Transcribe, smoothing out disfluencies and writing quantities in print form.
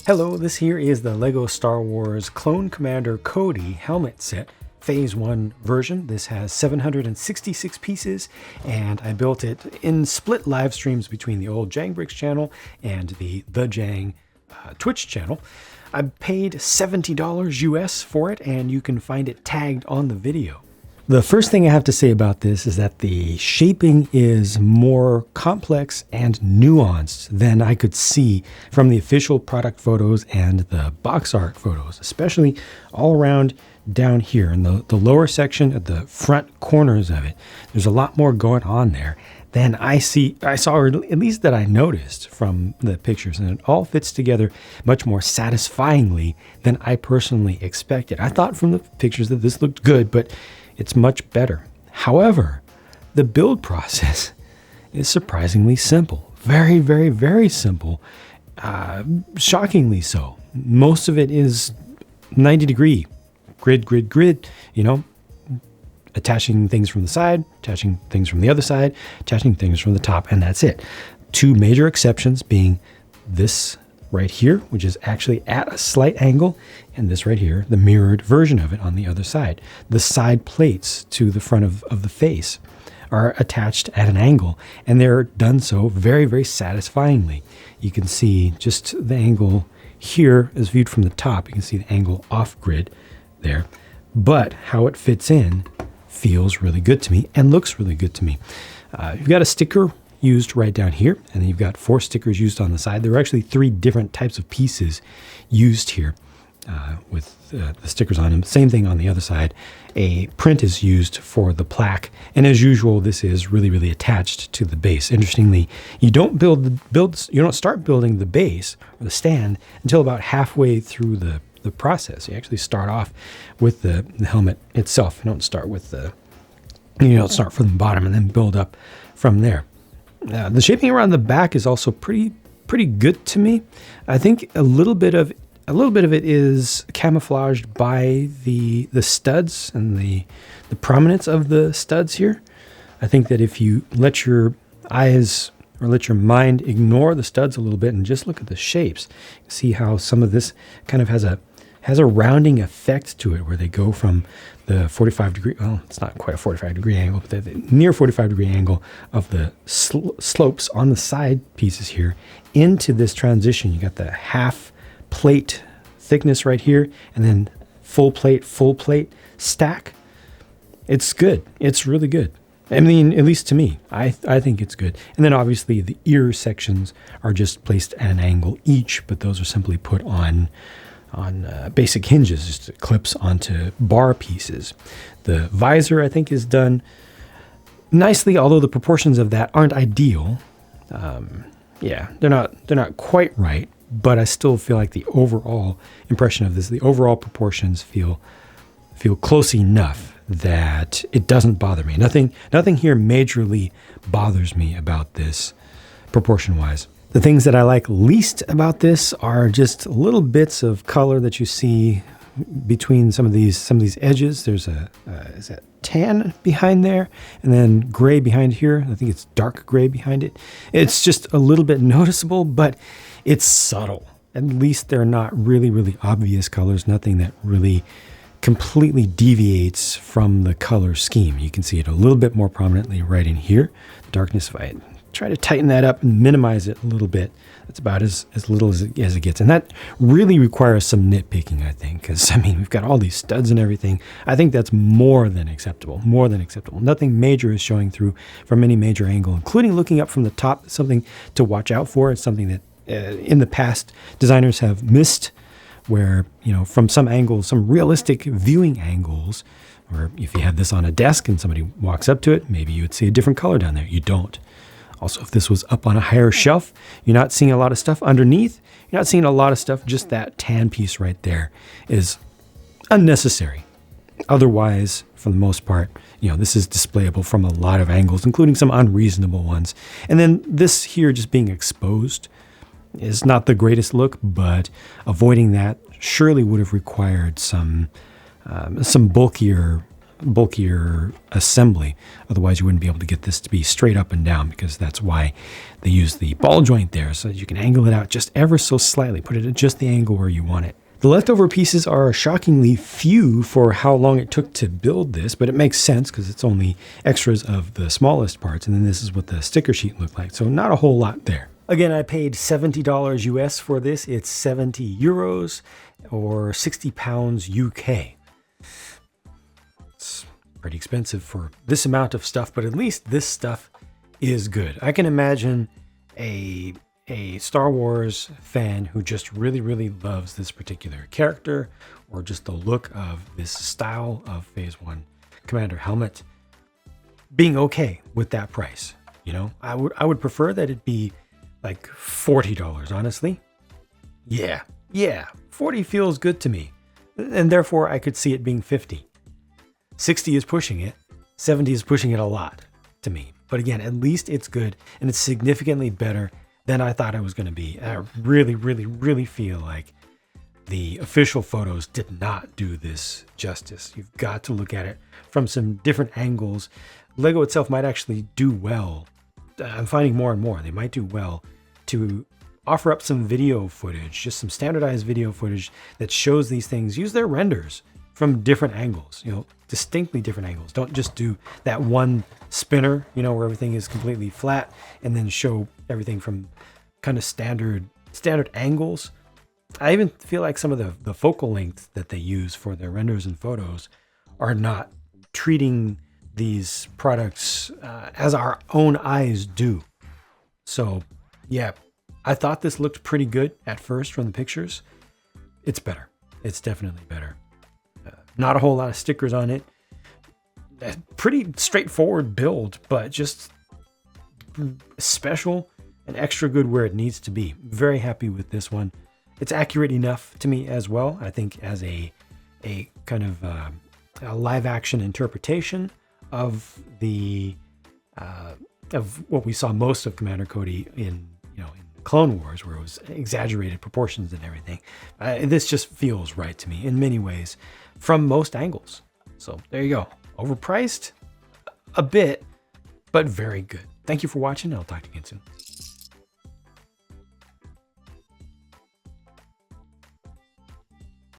Hello, this here is the LEGO Star Wars Clone Commander Cody helmet set, Phase 1 version. This has 766 pieces, and I built it in split live streams between the old JANG Bricks channel and the JANG Twitch channel. I paid $70 US for it, and you can find it tagged on the video. The first thing I have to say about this is that the shaping is more complex and nuanced than I could see from the official product photos and the box art photos, especially all around down here in the lower section at the front corners of it. There's a lot more going on there than I saw, or at least that I noticed from the pictures, and it all fits together much more satisfyingly than I personally expected. I thought from the pictures that this looked good, but it's much better. However, the build process is surprisingly simple. Very, very, very simple. Shockingly so. Most of it is 90-degree grid, you know, attaching things from the side, attaching things from the other side, attaching things from the top, and that's it. Two major exceptions being this right here, which is actually at a slight angle, and this right here, the mirrored version of it on the other side. The side plates to the front of the face are attached at an angle, and they're done so very, very satisfyingly. You can see just the angle here is viewed from the top. You can see the angle off grid there, but how it fits in feels really good to me and looks really good to me. You've got a sticker used right down here, and then you've got 4 stickers used on the side. There are actually 3 different types of pieces used here with the stickers on them. Same thing on the other side. A print is used for the plaque, and as usual, this is really, really attached to the base. Interestingly, you don't start building the base or the stand until about halfway through the process. You actually start off with the helmet itself. You don't start from the bottom and then build up from there. The shaping around the back is also pretty good to me. I think a little bit of it is camouflaged by the studs and the prominence of the studs here. I think that if you let your eyes or let your mind ignore the studs a little bit and just look at the shapes, you see how some of this kind of has a rounding effect to it, where they go from the 45-degree, well, it's not quite a 45-degree angle, but the near 45-degree angle of the slopes on the side pieces here into this transition. You got the half plate thickness right here, and then full plate stack. It's good. It's really good. I mean, at least to me, I think it's good. And then obviously the ear sections are just placed at an angle each, but those are simply put on basic hinges, just clips onto bar pieces. The visor, I think, is done nicely, although the proportions of that aren't ideal. They're not quite right, but I still feel like the overall impression of this, the overall proportions feel close enough that it doesn't bother me. Nothing here majorly bothers me about this proportion-wise. The things that I like least about this are just little bits of color that you see between some of these edges. There's is that tan behind there, and then gray behind here. I think it's dark gray behind it. It's just a little bit noticeable, but it's subtle. At least they're not really, really obvious colors. Nothing that really completely deviates from the color scheme. You can see it a little bit more prominently right in here. The darkness, if I try to tighten that up and minimize it a little bit, that's about as little as it gets. And that really requires some nitpicking, I think, because, I mean, we've got all these studs and everything. I think that's more than acceptable. Nothing major is showing through from any major angle, including looking up from the top. Something to watch out for. It's something that in the past designers have missed, where, you know, from some angles, some realistic viewing angles, or if you had this on a desk and somebody walks up to it, maybe you would see a different color down there. You don't. Also, if this was up on a higher shelf, you're not seeing a lot of stuff underneath. You're not seeing a lot of stuff. Just that tan piece right there is unnecessary. Otherwise, for the most part, you know, this is displayable from a lot of angles, including some unreasonable ones. And then this here just being exposed is not the greatest look, but avoiding that surely would have required some bulkier bulkier assembly. Otherwise you wouldn't be able to get this to be straight up and down, because that's why they use the ball joint there, so that you can angle it out just ever so slightly, put it at just the angle where you want it. The leftover pieces are shockingly few for how long it took to build this, but it makes sense because it's only extras of the smallest parts, and then this is what the sticker sheet looked like, so not a whole lot there. Again, I paid $70 US for this. It's 70 euros or 60 pounds UK. It's pretty expensive for this amount of stuff, but at least this stuff is good. I can imagine a Star Wars fan who just really, really loves this particular character, or just the look of this style of Phase 1 Commander helmet, being okay with that price. You know, I would prefer that it be like $40, honestly. Yeah, 40 feels good to me. And therefore I could see it being 50. 60 is pushing it. 70 is pushing it a lot to me. But again, at least it's good, and it's significantly better than I thought it was going to be. I really, really, really feel like the official photos did not do this justice. You've got to look at it from some different angles. Lego itself might actually do well. I'm finding more and more they might do well to offer up some video footage, just some standardized video footage that shows these things. Use their renders from different angles, you know, distinctly different angles. Don't just do that one spinner, you know, where everything is completely flat, and then show everything from kind of standard angles. I even feel like some of the focal length that they use for their renders and photos are not treating these products as our own eyes do. So yeah, I thought this looked pretty good at first from the pictures. It's better. It's definitely better. Not a whole lot of stickers on it. Pretty straightforward build, but just special and extra good where it needs to be. Very happy with this one. It's accurate enough to me as well. I think as a kind of a live action interpretation of the of what we saw most of Commander Cody in Clone Wars, where it was exaggerated proportions and everything. This just feels right to me in many ways from most angles. So there you go. Overpriced a bit, but very good. Thank you for watching. I'll talk to you again soon.